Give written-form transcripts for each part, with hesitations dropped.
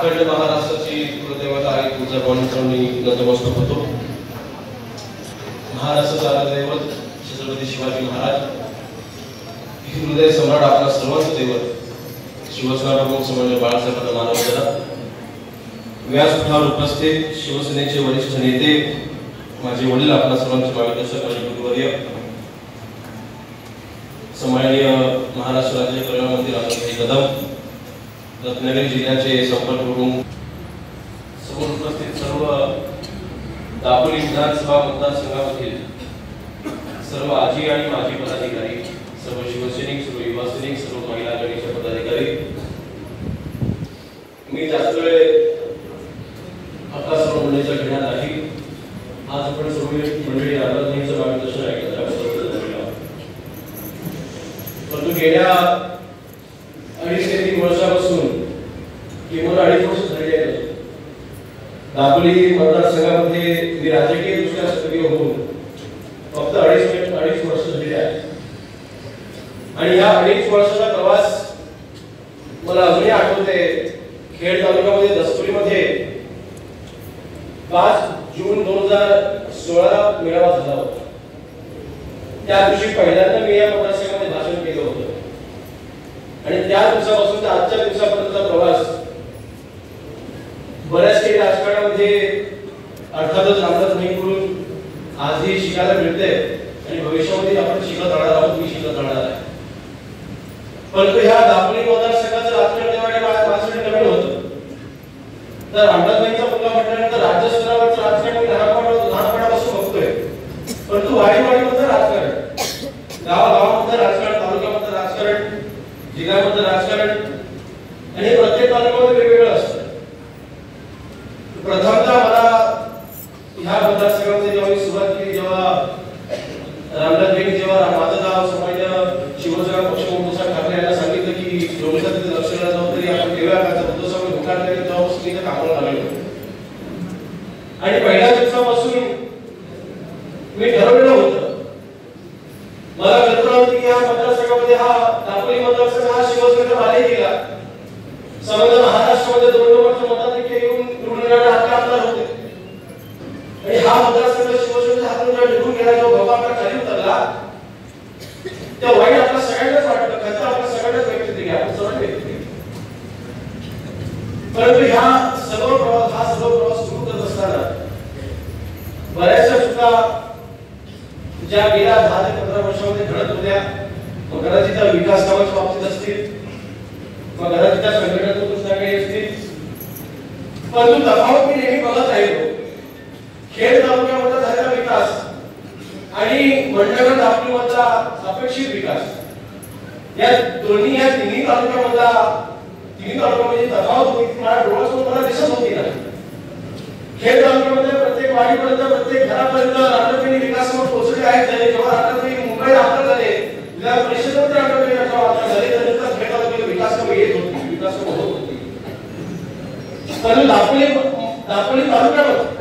अखंड महाराष्ट्राची कुलदेवता आहे तुळजाभवानी नतमस्तक होतो। महाराष्ट्राचा दैवत छत्रपती शिवाजी महाराज, हृदय सम्राट, आपला सर्वांचं दैवत शिवसेना प्रमुख समन्वय बाळासाहेब मानवतेला व्यासपीठावर उपस्थित शिवसेनेचे वरिष्ठ नेते, माझे वडील, आपला सर्वांचे मार्गदर्शक आणि गुरुवर्य, सम्माननीय महाराष्ट्र राज्य कल्याण मंत्री आनंदभाई कदम, रत्नागिरी जिल्ह्याचे संपर्क प्रमुख, समोर उपस्थित सर्व दापोली विधानसभा मतदारसंघामधील सर्व आजी आणि माजी पदाधिकारी, सर्व शिवसैनिक, सर्व युवा सैनिक, सर्व महिला आघाडीचे पदाधिकारी, मी जास्त वेळ आपला सर्व मंडळीचा घेणार नाही। आज आपण सर्व मंडळी आनंदभाईंचं मार्गदर्शन ऐकत आहोत। परंतु गेल्या 2.5 ते 3 वर्षापासून किमान 2.5 वर्ष झालेली आहेत दापोली मतदारसंघामध्ये मी राजकीय दृष्ट्या सक्रिय होऊन फक्त 2.5 वर्ष झालेली आहे आणि या 2.5 वर्षाचा प्रवास मला अजूनही आठवते। खेड तालुक्यामध्ये दस्तुरीमध्ये 5 जून 2016 मेळावा झाला होता। त्या दिवशी पहिल्यांदा मी या मतदारसंघामध्ये भाषण केलं होतं आणि त्या दिवसापासून ते आजच्या दिवसापर्यंतचा प्रवास बऱ्याच काही राजकारणामध्ये अर्थातच रामदासभाईंकडून आजही शिकायला मिळते आणि भविष्यामध्ये आपण शिकत राहणार आहोत, मी शिकत राहणार आहे। परंतु ह्या दापोली मतदारसंघाचं राजकारण तेव्हा माझ्यासाठी नवीन होतं। तर रामदासभाईंचा मुलगा म्हटल्यानंतर राज्य स्तरावरचं राजकारण मी लहानपणापासून बघतोय, परंतु वाडीवाडीमधलं राजकारण, गावागावामधलं राजकारण, तालुक्यामधलं राजकारण, जिल्ह्यामधलं राजकारण आणि प्रत्येक तालुक्यामध्ये वेगवेगळं असतं। प्रथमतः मला ह्या मतदारसंघामध्ये जेव्हा मी सुरुवात केली, जेव्हा रामदासभाईंनी जेव्हा माझं नाव सामान्य शिवसेना पक्षप्रमुख ठाकरे यांना सांगितलं की जोडीचा तिथे लक्षला जबाबदारी आपण देऊया का, तर तो सगळं होकार केली, तेव्हापासून इथे कामाला लागलो आणि पहिल्या दिवसापासून मी ठरवलेलं होतं, मला कल्पना होती की या मतदारसंघामध्ये हा दापोली मतदारसंघ हा शिवसेनेचा बालेकिल्ला, समग्र महाराष्ट्रामध्ये 2 नंबरचे मताधिक्य येऊन निवडून येणारे आपले आमदार होते आणि हा मतदारसंघ शिवसेनेच्या हातून जेव्हा निघून गेला, जेव्हा भोगा आपला खाली उतरला, त्या वाईट आपल्या सगळ्यांनाच वाटलं, खर्च आपल्या सगळ्यांनाच व्यक्त केली, आपण सर्व व्यक्त केली। परंतु हा सर्व प्रवास सुरू करत असताना बऱ्याचशा चुका ज्या गेल्या 10 ते 15 वर्षामध्ये घडत होत्या, मग कदाचित त्या विकास कामाच्या बाबतीत असतील, मग कदाचित त्या संघटनात्मक दृष्ट्या काही असतील, परंतु तफावत मी नेहमी बघत राहिलो। खेड तालुक्यामधला झालेला विकास आणि मंडळ दापोलीमधला अपेक्षित विकास, या तिन्ही तालुक्यामध्ये तफावत होती, मला डोळ्यासमोर मला दिसत होती ना। खेड तालुक्यामध्ये प्रत्येक वाडीपर्यंत, प्रत्येक घरापर्यंत रामदासभाई विकास कामं पोहोचले आहेत। जेव्हा रामदासभाई मुंबईत आमदार झाले, विधान परिषदेमध्ये रामदासभाई आमदार झाले, त्यानंतर खेड तालुक्यात विकास कामं येत होती, विकास कामं होत होती। परंतु दापोली तालुक्यामध्ये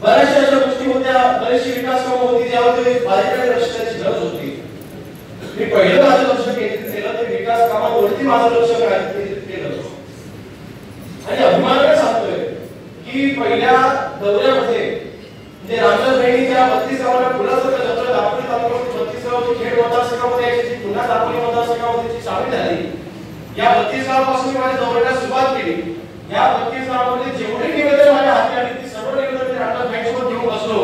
बऱ्याचशा अशा गोष्टी होत्या, बरेचशी विकास कामं होती, ज्यामध्ये बारीकाईने लक्ष द्यायची गरज होती। मी पहिलं माझं लक्ष केंद्रित केलं ते विकास कामावरती माझं लक्ष केंद्रित केलं आणि अभिमानाने सांगतोय की पहिल्या दौऱ्यामध्ये म्हणजे रामदासभाईंनी ज्या 32 गावांना खुलासा केला, दापोली तालुक्यामध्ये 32 गावाची खेड मतदारसंघामध्ये यायची, पुन्हा दापोली मतदारसंघामध्ये सामील झाली। या 32 गावापासून मी माझ्या दौऱ्याला सुरुवात केली। या 32 गावामध्ये जेवढे निवेदन माझ्या हाती आली, ती सर्व निवेदन मी रामदासभाईंसोबत घेऊन बसलो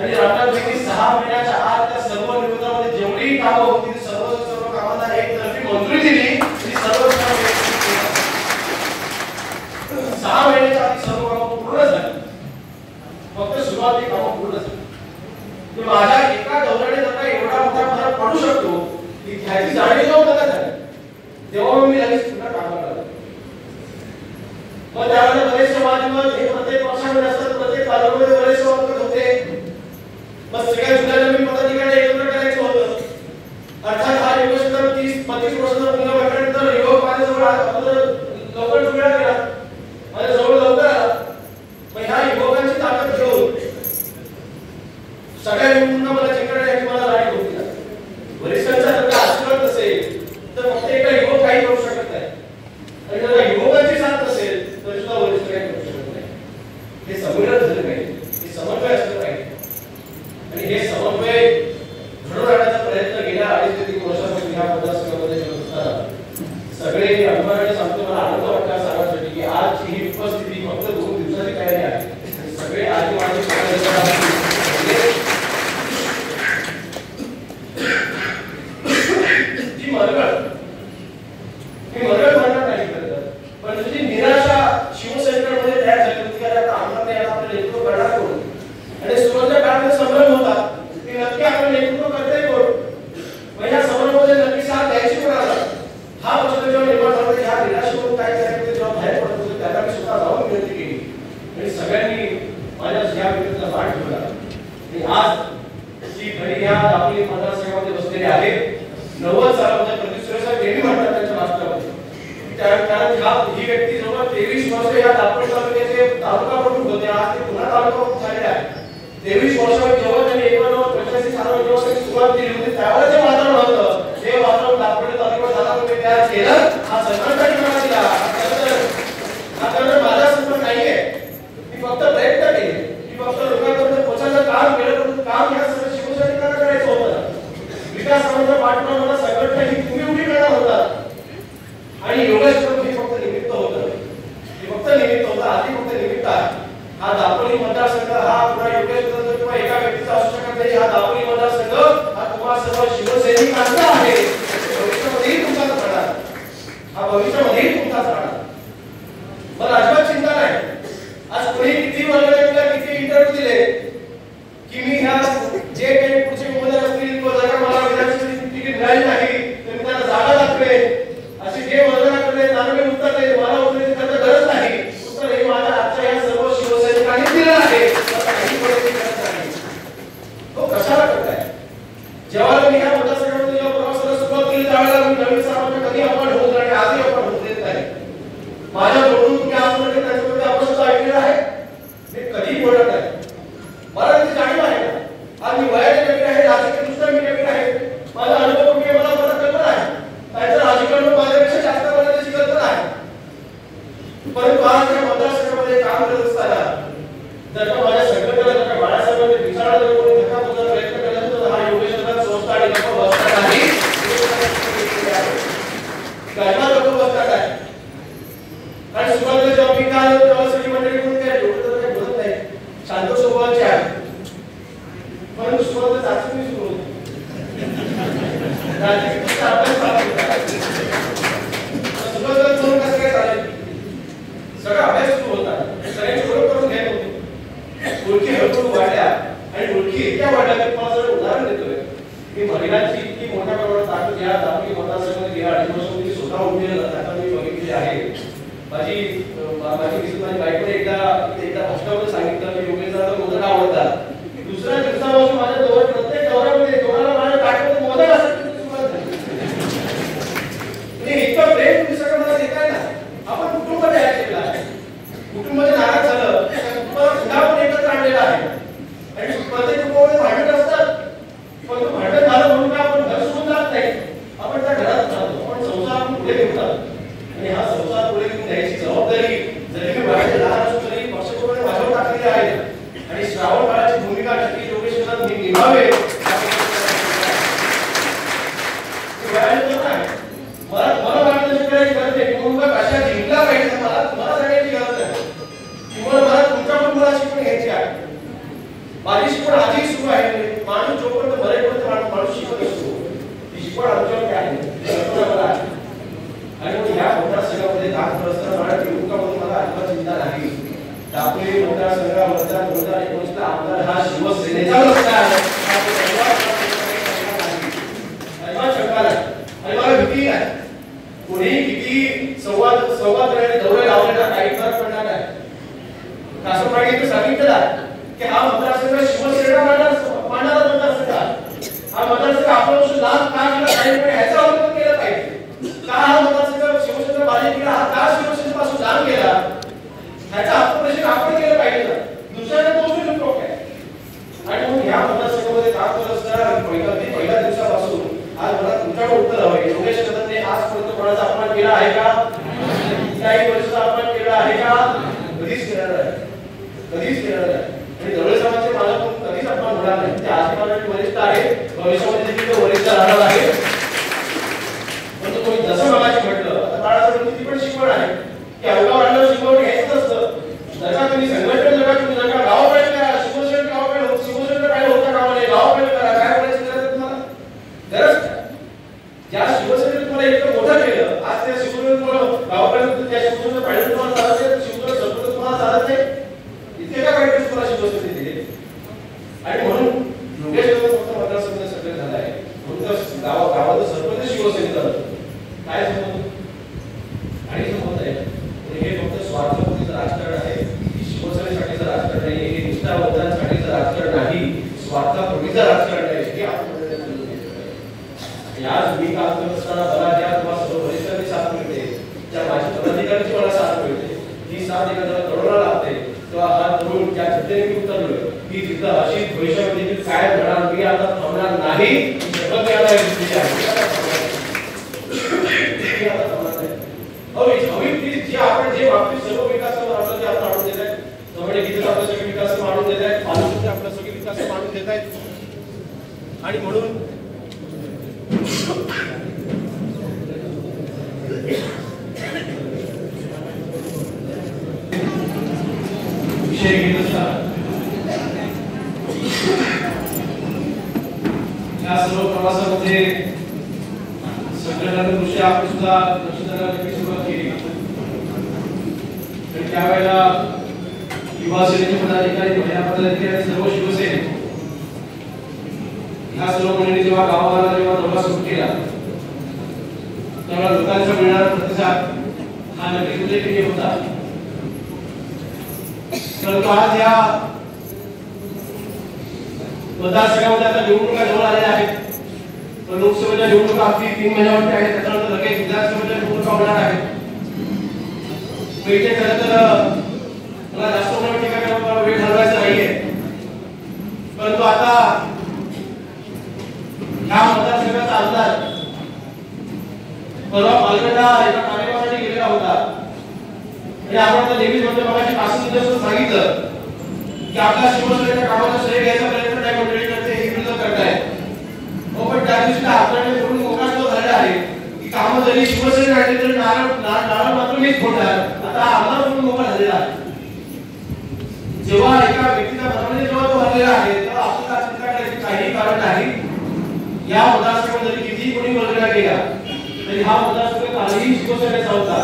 आणि रामदासभाईंनी 6 महिन्याच्या आत त्या सर्व निवेदनामध्ये जेवढी कामं होती, सर्व कामांना एकतर्फी मंजुरी दिली आणि सर्व 6 महिन्याच्या आधी सर्व कामं पूर्ण झाली, फक्त सुरुवाती कामं पूर्ण झाली। माझ्या एका दौऱ्याने जर एवढा मोठा फरक पडू शकतो की ह्याची जाणीव जेव्हा मला झाली, तेव्हा मी लगेच पुन्हा कामाला लागलो। मग त्यामध्ये बरेचसे वादविवाद हे प्रत्येक पक्षामध्ये असतात, प्रत्येक तालुक्यामध्ये बरेचसे वादविवाद होते। मग सगळ्या जिल्ह्याला मी पदाधिकारी एकत्र करायचं होतं, अर्थात हा युवक 30-32 वर्षाचा मुलगा म्हटल्यानंतर युवक माझ्याजवळ लवकर जुळला गेला, माझ्याजवळ लवकर आला। मग ह्या युवकांची ताकद घेऊन सगळ्या युवकांना मला जिंकण्याची याची मला जाणीव होती। वरिष्ठांचा जर आशीर्वाद असेल तर फक्त एका युवक काही करू शकत नाही, आणि जर युवकांची साथ असेल तर सुद्धा जवळ 23 वर्ष या दापोली तालुक्याचे तालुका प्रमुख होते. आज ते पुन्हा तालुका प्रमुख झालेले आहेत. 23 वर्षांनी जेव्हा त्यांनी 1985 साली जेव्हा त्यांनी सुरुवात केली होती त्यावेळेस जे वातावरण होतं ते वातावरण दापोली तालुक्यात झालं तयार केलं. हा सरकारने मला दिला. हा तर माझा संपर्क नाहीये. मी फक्त प्रयत्न केले. मी फक्त लोकांपर्यंत पोहोचायचं काम केलं. पण काम या सगळं शिवसैनिकांना करायचं होतं. विकास कामाचा पाठपुरावा मला संघटना ही तुम्ही उभी करणार होता. आणि योगेश हे फक्त निमित्त होतं. हे फक्त निमित्त होतं. आधी फक्त निमित्त आहे. हा दापोली मतदारसंघ हा पुन्हा योगेश किंवा एका व्यक्तीचा असू शकत नाही. हा दापोली मतदारसंघ हा तुम्हा सर्व शिवसैनिकांचा आहे. भविष्यामध्येही तुमचाच राहणार. हा भविष्यामध्येही तुमचाच राहणार. मला अजिबात चिंता नाही. आज कोणी किती वर्ग दिला, किती इंटरव्ह्यू दिले की मी ह्या जे काही पुढचे उमेदवार असतील किंवा जर मला विधानसभेची तिकीट मिळाली नाही तर मी त्यांना जागा दाखवे असे जे वर्णना करणे त्याला मी उत्तर देईन. मला उत्तर देण्याची गरज नाही. उत्तर हे माझ्या आजच्या या सर्व शिवसैनिकांनी दिलं आहे. तो कशाला करताय? जेव्हा मी ह्या मतदारसंघामध्ये जेव्हा प्रवासाला सुरुवात केली त्यावेळेला मी नवीन साहेबांना कधी आपण होत आणि आजही आपण होत देत नाही. माझ्या बोलून तुम्ही आजपर्यंत त्याच्यामध्ये आपण सुद्धा ऐकलेलं आहे. मी कधी बोलत नाही. मला त्याची जाणीव आहे ना. आज मी वयाने नवीन आहे, राजकीयदृष्ट्या मी नवीन आहे. माझा अनुभव कमी आहे, मला कल्पना आहे. त्याचं राजकारण माझ्यापेक्षा जास्त मला त्याची कल्पना आहे. परंतु आज या मतदारसंघामध्ये काम करत असताना जर का माझ्या संघटनेला जर का बाळासाहेबांनी विचारलं जर कोणी धक्का बुक्कीचा प्रयत्न केला तर हा योगेश संस्था आणि गप्प बसणार नाही. गप्पा बसणार आहे. आणि सुरुवातीला जेव्हा मी काय आलो तेव्हा सगळी मंडळी म्हणून काय डोकं काय बोलत नाही. शांत स्वभावाचे आहे. परंतु सुरुवातीला चाचणी सुरू होती. राजकीय अभ्यास सुरुवातीला करून कसं काय चालेल? सगळा अभ्यास सुरू होता. सगळ्यांची ओळख करून घ्यायला होती. ओळखी हळूहळू वाढल्या आणि ओळखी इतक्या वाढल्या की तुम्हाला जर उदाहरण देतोय की महिलांची इतकी मोठ्या प्रमाणात ताकद या दापोली मतदारसंघामध्ये गेल्या 2.5 वर्षांपूर्वी स्वतः उभी आता मी बघितली आहे. माझी बायकोने एकदा भाषणामध्ये सांगितलं की योगेशला तर मोदक आवडतात. दुसऱ्या दिवसापासून माझ्या जवळ प्रत्येक दौऱ्यामध्ये दोघांना माझ्या ताटामध्ये मोदक असायची सुरुवात झाली. म्हणजे इतकं प्रेम तुम्ही सगळं मला देताय ना. आपण कुटुंब तयार केलेलं आहे. कुटुंबाचे नाराज झालं कुटुंबाला पुन्हा पण एकत्र आणलेलं आहे. आणि प्रत्येक कुटुंबामध्ये भांडण असतात. पण तो भांडण झालं म्हणून काय आपण घर सोडून जात नाही. आपण त्या घरात राहतो. आपण संसार आपण पुढे घेऊन जातो. आणि हा संसार पुढे घेऊन द्यायची जबाबदारी जरी मी बाहेर लहान असू तरी पक्षाप्रमाणे माझ्यावर टाकलेली आहे. आणि श्रावण बाळाची भूमिका नक्की योगेश्वरात मी निभावे. मला वाटतं करायची गरज आहे. कुटुंब कशा जिंकला पाहिजे मला सांगायची गरज नाही. किंवा मला तुमच्या कुटुंबाला शिकवण घ्यायची आहे. माझी शिकवण आजही सुरू आहे. माणूस जोपर्यंत बरेपर्यंत माणूस शिकत असतो ती शिकवण आमच्यावर काय आहे. आणि मग या मतदारसंघामध्ये काम करत असताना मला निवडणुकामध्ये मला अजिबात चिंता नाही. दापोली मतदारसंघामधला 2019 ला आमदार हा शिवसेनेचा असणार. अजिबात शंका नाही. आणि मला भीती नाही. कोणी किती संवाद करण्याचे दौरे लावण्याचा काही फरक पडणार नाही. कासम पाटील सांगितलं की हा मतदारसंघ शिवसेना मांडणारा मतदारसंघ हा मतदारसंघ आपण लाभ का केला पाहिजे ह्याचा अवलोकन केलं पाहिजे. का हा मतदारसंघ शिवसेना भाजपला हा का शिवसेनेपासून लांब गेला ह्याचा आत्मप्रश्न आपण केलं पाहिजे. दुसऱ्याला दोष नको काय. आणि मग ह्या मतदारसंघामध्ये काम करत असताना पहिल्या दिवसापासून आज मला तुमच्याकडे उत्तर हवं आहे. योगेश कदमने आजपर्यंत कोणाचा अपमान केला आहे का? काही वर्षाचा अपमान केला आहे का? कधीच केला नाही. कधीच केला नाही. आणि दवळे समाजाचे मला कधीच अपमान होणार नाही. ते आज माझे वरिष्ठ आहे. भविष्यामध्ये देखील वरिष्ठ राहणार आहे. पण कोणी जसं मगाशी म्हटलं आता बाळासाहेबांची ती पण शिकवण आहे की अवघावर शिकवण घ्यायचं असतं. जर का तुम्ही संघटन जर का गावाकडे करा शिवसेना गावाकडे शिवसेना काय होता गावाने गावाकडे करा काय करायची गरज तुम्हाला गरज ज्या शिवसेनेने तुम्हाला इतकं मोठं केलं आज त्या शिवसेनेमुळे गावाकडे त्या शिवसेनेचं पाहिजे तुम्हाला चालत आहे. शिवसेना सरपंच तुम्हाला चालत नाही. इतके का पाहिजे तुम्हाला शिवसेने दिले. आणि म्हणून योगेश फक्त मतदारसंघात सक्रिय झाला आहे. म्हणून गावात सरपंच शिवसेनेचा काय संबंध आणि संबंध आहे. हे फक्त स्वार्थपूर्तीचं राजकारण आहे. शिवसेनेसाठी साथ एखाद्या तरुणाला लागते तेव्हा हा तरुण त्या चिंतेने उतरलोय की तिथं अशी भविष्यामध्ये देखील काय घडणार मी आता थांबणार नाही शपथ घ्यायला जे आपण जे बाबतीत सर्व विकासावर आपलं जे आपण आणून देत आहेत त्यामुळे गीतेचा आपलं सगळे विकास मांडून देत आहेत पालुसचे आपलं सगळे विकास मांडून देत आहेत आणि म्हणून विषय घेत असतात या सर्व प्रवासामध्ये संघटनात्मक दृष्ट्या आपण सुद्धा लक्ष देण्याची सुरुवात केली आणि त्यावेळेला युवा सेनेचे पदाधिकारी महिला पदाधिकारी सर्व शिवसैनिक ह्या सर्व मंडळी जेव्हा गावाला जेव्हा दौरा सुरू केला तेव्हा लोकांचा मिळणारा प्रतिसाद हा नक्कीच उल्लेखनीय होता परंतु आज या मतदारसंघामध्ये आता निवडणुका जवळ आल्या आहेत लोकसभेच्या निवडणुका अगदी 3 महिन्यावरती आहेत त्याच्यानंतर लगेच विधानसभेच्या निवडणुका होणार आहेत खरं तर मला जास्त मोठं टीका करायला वेळ घालवायचा नाहीये परंतु आता ह्या मतदारसंघाचा आमदार परवा पालघरला एका कार्यक्रमासाठी गेलेला होता आणि आपण आता नेहमीच म्हणतो मगाशी पासून सांगितलं की आपल्या शिवसेनेच्या कामाचा श्रेय घ्यायचा प्रयत्न काय मंडळी करते हे विरोध करताय हो पण त्या दिवशी आपल्याकडे थोडून मोका जो झालेला आहे की कामं जरी शिवसेने आणली तरी नारळ मात्र मीच फोडणार आता आमदार म्हणून मोका झालेला आहे जेव्हा एका व्यक्तीच्या मनामध्ये जेव्हा तो हरलेला आहे तेव्हा आपल्याला चिंता करायची काही कारण नाही या मतदारसंघामध्ये किती कोणी वर्गणा केला तरी हा मतदारसंघ कालही शिवसेनेचा होता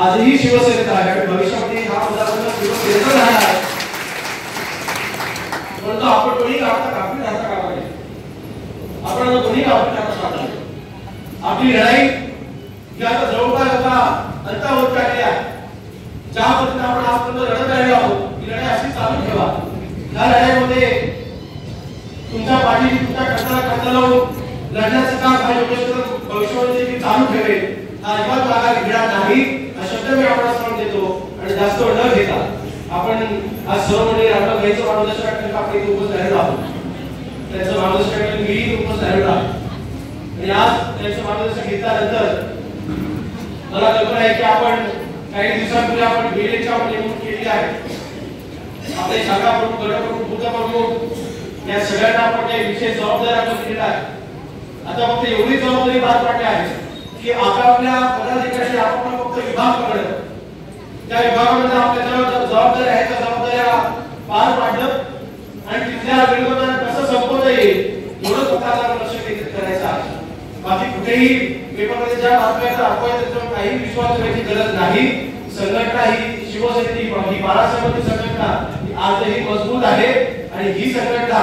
आजही शिवसेनेचा आहे आणि भविष्यामध्ये हा मतदारसंघ शिवसेनेचा राहणार आहे परंतु आपण कोणी आता कापली राहता कामा नये आपण आता कोणी कापली राहता कामा नये आपली लढाई ही आता जवळपास आता अंतावर चालली आहे ज्या पद्धतीने आपण आजपर्यंत लढत राहिलो आहोत ही लढाई अशी चालू ठेवा या लढाईमध्ये तुमच्या पाठीशी तुमच्या खांदा लावून लढण्याचं काम हा योगेश्वर भविष्यामध्ये चालू ठेवेल हा अजिबात माघार घेणार नाही हा शब्द मी आपल्याला सांगून देतो आणि जास्त वेळ न घेता आपण आज सर्व मंडळी आपलं घ्यायचं मार्गदर्शक आपण इथे उपस्थित राहिलो आहोत त्यांचं मार्गदर्शक मी उपस्थित राहिलो आहे आणि आज त्यांचं मार्गदर्शन घेतल्यानंतर मला कल्पना आहे की आपण काही दिवसांपूर्वी आपण बीएलएची आपण नेमणूक केली आहे आपले शाखा प्रमुख गट प्रमुख बूथ प्रमुख या सगळ्यांना आपण काही विशेष जबाबदारी आपण दिलेला आहे आता फक्त एवढी जबाबदारी पार पाडली आहे की आपापल्या पदाधिकारी आपण फक्त विभाग पकडलं त्या विभागामध्ये आपल्या जबाबदारी आहे त्या जबाबदाऱ्या पार पाडलं आणि तिथल्या विरोधांना कसं संपवता येईल एवढं फक्त आपल्याला लक्ष केंद्रित करायचं आहे बाकी कुठेही पेपरमध्ये ज्या बातम्या आपण त्याच्यावर काही विश्वास ठेवायची गरज नाही संघटना ही शिवसेनेची ही बाळासाहेबांची संघटना आजही मजबूत आहे आणि ही संघटना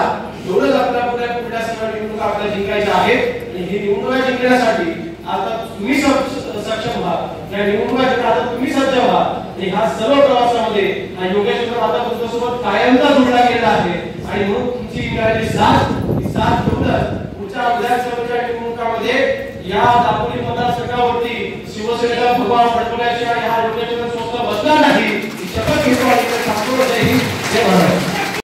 एवढंच आपल्या पुढल्या सगळ्या निवडणुका आपल्याला जिंकायच्या आहेत आणि ही निवडणुका जिंकण्यासाठी आता तुम्ही सक्षम व्हा या निवडणुका जिंकण्यासाठी तुम्ही सज्ज व्हा आणि ह्या सर्व प्रवासामध्ये योगेश्वर आता तुमच्यासोबत कायमचा जोडला गेला आहे आणि म्हणून तुमची मिळालेली साथ ठेवूनच पुढच्या विधानसभेच्या निवडणुकामध्ये या दापोली मतदारसंघावरती शिवसेनेला भगवा फडकवल्याची आणि हा योगेश्वर स्वतः बसणार नाही ही शपथ घेतो आणि सांगतो जय हिंद जय भारत.